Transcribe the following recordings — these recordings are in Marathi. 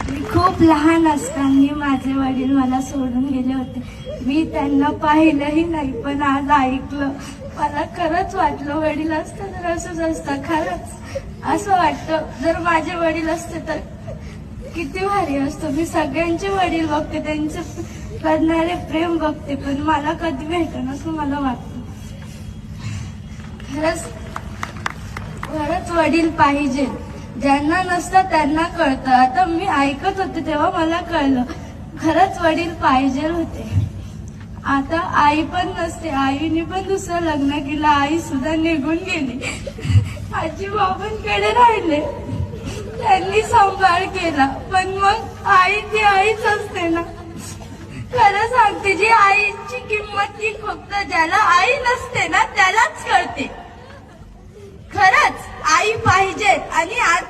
मी खूप लहान असताना माझे वडील मला सोडून गेले होते. मी त्यांना पाहिलंही नाही, पण आज ऐकलं. मला खरंच वाटलं वडील असतं तर असंच असतं. खरंच असं वाटतं जर माझे वडील असते तर किती भारी असतं. मी सगळ्यांचे वडील बघते, त्यांचे करणारे प्रेम बघते, पण मला कधी भेटन असं मला वाटतं. खरंच वडील पाहिजे. ज्यांना नसतं त्यांना कळतं. आता मी ऐकत होते तेव्हा मला कळलं खरंच वडील पाहिजे होते. आता आई पण नसते, आईने पण दुसरं लग्न केलं, आई सुद्धा निघून गेली. आजी बाबांकडे राहिले, त्यांनी सांभाळ केला, पण मग आई ती आईच असते ना. खरं सांगते, जी आईची किंमत ती फक्त ज्याला आई नसते ना त्यालाच कळते. खरंच आई पाहिजे. आणि आज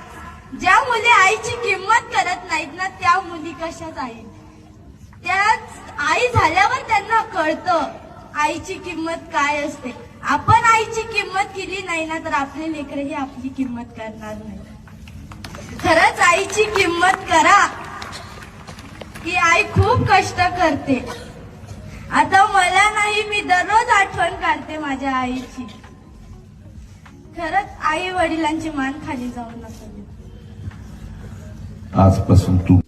ज्या मुली आईची किंमत करत नाहीत ना त्या मुली कशाच आई. त्याच आई झाल्यावर त्यांना कळतं आईची किंमत काय असते. आपण आईची किंमत केली नाही ना तर आपले लेकरही आपली किंमत करणार नाही. खरंच आईची किंमत करा. की आई खूप कष्ट करते. आता मला नाही, मी दररोज आठवण काढते माझ्या आईची. खरंच आई वडिलांची मान खाली जाऊ नका. आजपासून तू